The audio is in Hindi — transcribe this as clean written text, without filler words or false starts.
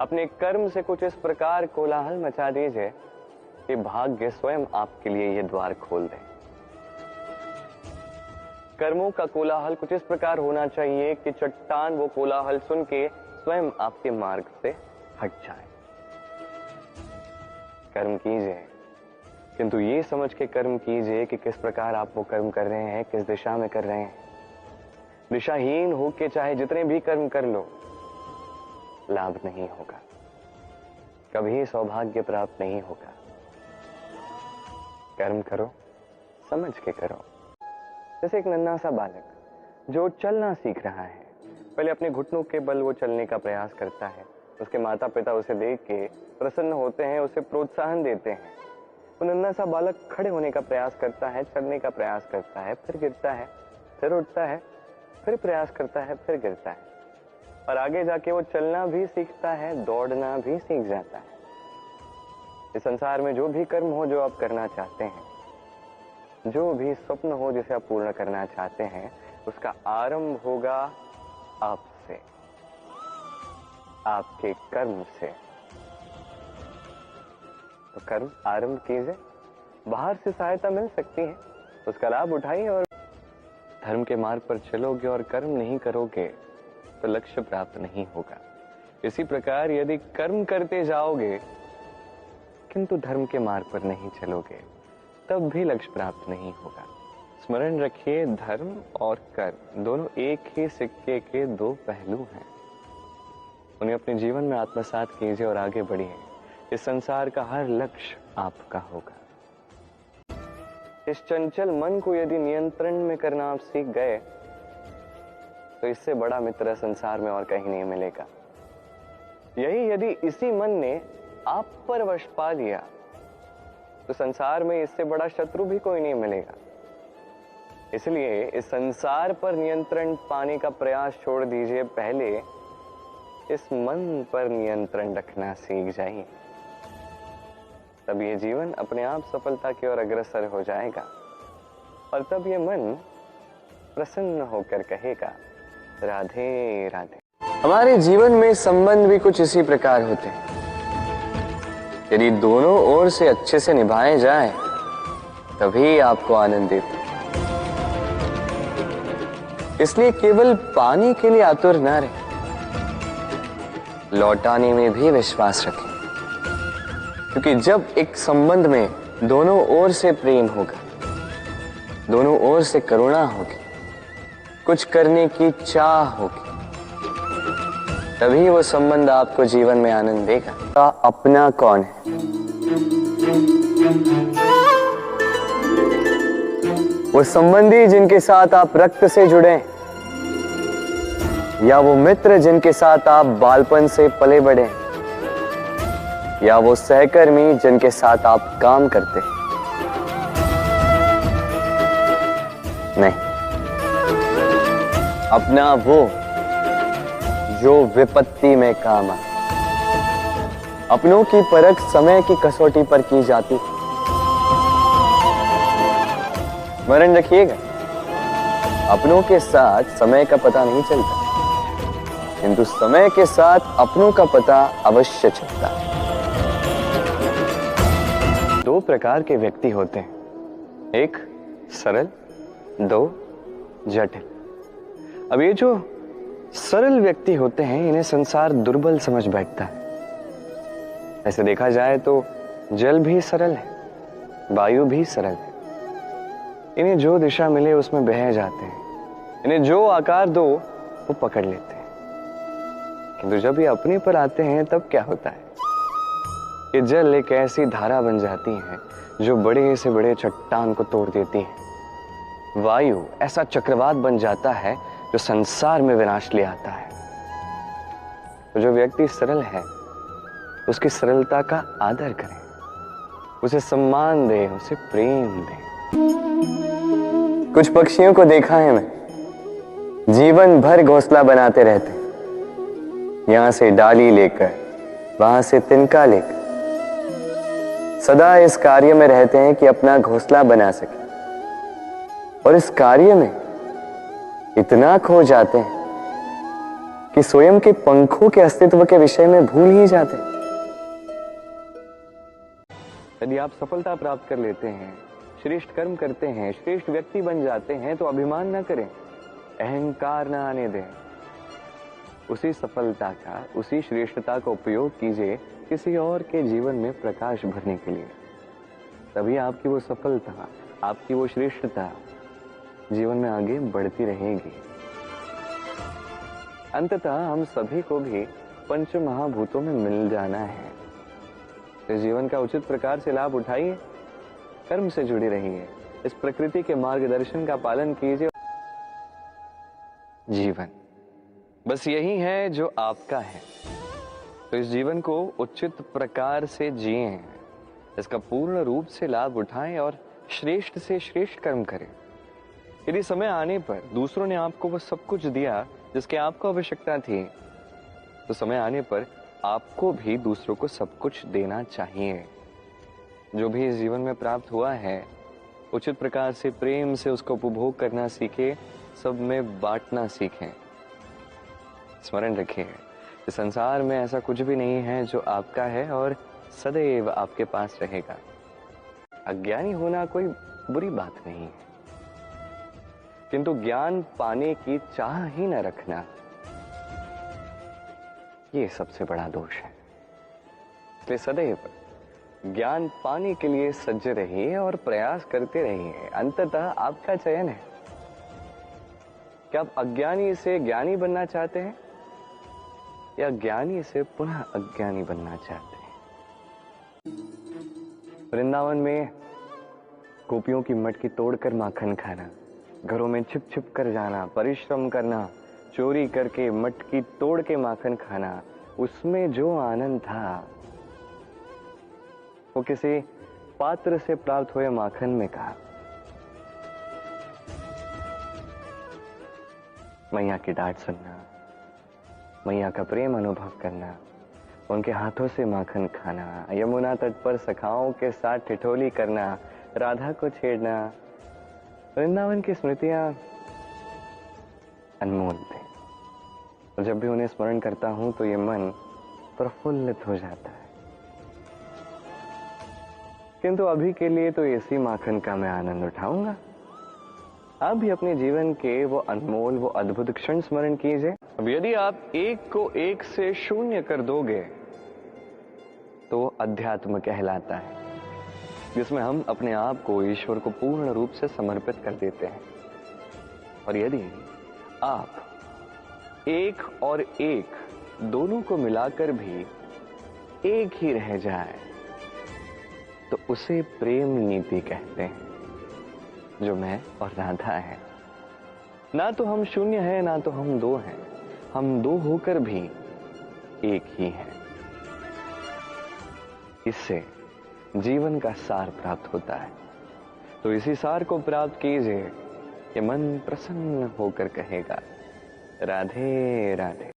अपने कर्म से कुछ इस प्रकार कोलाहल मचा दीजिए कि भाग्य स्वयं आपके लिए ये द्वार खोल दे। कर्मों का कोलाहल कुछ इस प्रकार होना चाहिए कि चट्टान वो कोलाहल सुन के स्वयं आपके मार्ग से हट जाए। कर्म कीजिए, किंतु ये समझ के कर्म कीजिए कि किस प्रकार आप वो कर्म कर रहे हैं, किस दिशा में कर रहे हैं। दिशाहीन होके चाहे जितने भी कर्म कर लो, लाभ नहीं होगा, कभी सौभाग्य प्राप्त नहीं होगा। कर्म करो, समझ के करो। जैसे एक नन्हा सा बालक जो चलना सीख रहा है, पहले अपने घुटनों के बल वो चलने का प्रयास करता है। उसके माता पिता उसे देख के प्रसन्न होते हैं, उसे प्रोत्साहन देते हैं। वो नन्हा सा बालक खड़े होने का प्रयास करता है, चलने का प्रयास करता है, फिर गिरता है, फिर उठता है, फिर प्रयास करता है, फिर गिरता है, और आगे जाके वो चलना भी सीखता है, दौड़ना भी सीख जाता है। इस संसार में जो भी कर्म हो जो आप करना चाहते हैं, जो भी स्वप्न हो जिसे आप पूर्ण करना चाहते हैं, उसका आरंभ होगा आपसे, आपके कर्म से। तो कर्म आरंभ कीजिए। बाहर से सहायता मिल सकती है, उसका लाभ उठाइए और धर्म के मार्ग पर चलोगे और कर्म नहीं करोगे तो लक्ष्य प्राप्त नहीं होगा। इसी प्रकार यदि कर्म करते जाओगे किंतु धर्म के मार्ग पर नहीं चलोगे, तब भी लक्ष्य प्राप्त नहीं होगा। स्मरण रखिए, धर्म और कर्म दोनों एक ही सिक्के के दो पहलू हैं। उन्हें अपने जीवन में आत्मसात कीजिए और आगे बढ़िए। इस संसार का हर लक्ष्य आपका होगा। इस चंचल मन को यदि नियंत्रण में करना आप सीख गए तो इससे बड़ा मित्र संसार में और कहीं नहीं मिलेगा। यही यदि इसी मन ने आप पर वश पा लिया तो संसार में इससे बड़ा शत्रु भी कोई नहीं मिलेगा। इसलिए इस संसार पर नियंत्रण पाने का प्रयास छोड़ दीजिए, पहले इस मन पर नियंत्रण रखना सीख जाइए। तब ये जीवन अपने आप सफलता की ओर अग्रसर हो जाएगा और तब ये मन प्रसन्न होकर कहेगा, राधे राधे। हमारे जीवन में संबंध भी कुछ इसी प्रकार होते हैं। यदि दोनों ओर से अच्छे से निभाए जाए तभी आपको आनंद देते। इसलिए केवल पाने के लिए आतुर न रहे, लौटाने में भी विश्वास रखें। क्योंकि जब एक संबंध में दोनों ओर से प्रेम होगा, दोनों ओर से करुणा होगी, कुछ करने की चाह होगी, तभी वो संबंध आपको जीवन में आनंद देगा। अपना कौन है? वो संबंधी जिनके साथ आप रक्त से जुड़े, या वो मित्र जिनके साथ आप बालपन से पले बढ़े, या वो सहकर्मी जिनके साथ आप काम करते हैं? नहीं, अपना वो जो विपत्ति में काम आए। अपनों की परख समय की कसौटी पर की जाती है। स्मरण रखिएगा, अपनों के साथ समय का पता नहीं चलता, किंतु समय के साथ अपनों का पता अवश्य चलता है। दो प्रकार के व्यक्ति होते हैं, एक सरल, दो जटिल। अब ये जो सरल व्यक्ति होते हैं, इन्हें संसार दुर्बल समझ बैठता है। ऐसे देखा जाए तो जल भी सरल है, वायु भी सरल है। इन्हें जो दिशा मिले उसमें बह जाते हैं, इन्हें जो आकार दो वो पकड़ लेते हैं। किंतु जब ये अपने पर आते हैं तब क्या होता है? ये जल एक ऐसी धारा बन जाती है जो बड़े से बड़े चट्टान को तोड़ देती है। वायु ऐसा चक्रवात बन जाता है जो संसार में विनाश ले आता है। तो जो व्यक्ति सरल है, उसकी सरलता का आदर करें, उसे सम्मान दें, उसे प्रेम दें। कुछ पक्षियों को देखा है मैं, जीवन भर घोंसला बनाते रहते, यहां से डाली लेकर, वहां से तिनका लेकर, सदा इस कार्य में रहते हैं कि अपना घोंसला बना सके। और इस कार्य में इतना खो जाते हैं कि स्वयं के पंखों के अस्तित्व के विषय में भूल ही जाते। यदि आप सफलता प्राप्त कर लेते हैं, श्रेष्ठ कर्म करते हैं, श्रेष्ठ व्यक्ति बन जाते हैं, तो अभिमान न करें, अहंकार न आने दें। उसी सफलता का, उसी श्रेष्ठता का उपयोग कीजिए किसी और के जीवन में प्रकाश भरने के लिए। तभी आपकी वो सफलता, आपकी वो श्रेष्ठता जीवन में आगे बढ़ती रहेगी। अंततः हम सभी को भी पंच महाभूतों में मिल जाना है। इस जीवन का उचित प्रकार से लाभ उठाइए, कर्म से जुड़े रहिए, इस प्रकृति के मार्गदर्शन का पालन कीजिए। जीवन बस यही है जो आपका है, तो इस जीवन को उचित प्रकार से जिएं, इसका पूर्ण रूप से लाभ उठाएं और श्रेष्ठ से श्रेष्ठ कर्म करें। यदि समय आने पर दूसरों ने आपको वो सब कुछ दिया जिसकी आपको आवश्यकता थी, तो समय आने पर आपको भी दूसरों को सब कुछ देना चाहिए। जो भी इस जीवन में प्राप्त हुआ है, उचित प्रकार से प्रेम से उसका उपभोग करना सीखें, सब में बांटना सीखें। स्मरण रखिए, इस संसार में ऐसा कुछ भी नहीं है जो आपका है और सदैव आपके पास रहेगा। अज्ञानी होना कोई बुरी बात नहीं है, किंतु ज्ञान पाने की चाह ही न रखना, ये सबसे बड़ा दोष है। इसलिए सदैव ज्ञान पाने के लिए सज्ज रहिए और प्रयास करते रहिए। अंततः आपका चयन है। क्या आप अज्ञानी से ज्ञानी बनना चाहते हैं या ज्ञानी से पुनः अज्ञानी बनना चाहते हैं? वृंदावन में गोपियों की मटकी तोड़कर माखन खाना, घरों में छिप छिप कर जाना, परिश्रम करना, चोरी करके मटकी तोड़ के माखन खाना, उसमें जो आनंद था वो किसी पात्र से प्राप्त हुए माखन में कहा। मैया की डांट सुनना, मैया का प्रेम अनुभव करना, उनके हाथों से माखन खाना, यमुना तट पर सखाओं के साथ ठिठोली करना, राधा को छेड़ना, वृंदावन की स्मृतियां अनमोल थे। और जब भी उन्हें स्मरण करता हूं तो ये मन प्रफुल्लित हो जाता है। किंतु अभी के लिए तो इसी माखन का मैं आनंद उठाऊंगा। आप भी अपने जीवन के वो अनमोल, वो अद्भुत क्षण स्मरण कीजिए। अब यदि आप एक को एक से शून्य कर दोगे तो अध्यात्म कहलाता है, जिसमें हम अपने आप को ईश्वर को पूर्ण रूप से समर्पित कर देते हैं। और यदि आप एक और एक दोनों को मिलाकर भी एक ही रह जाए तो उसे प्रेम नीति कहते हैं, जो मैं और राधा है। ना तो हम शून्य हैं, ना तो हम दो हैं, हम दो होकर भी एक ही हैं। इससे जीवन का सार प्राप्त होता है। तो इसी सार को प्राप्त कीजिए कि मन प्रसन्न होकर कहेगा, राधे राधे।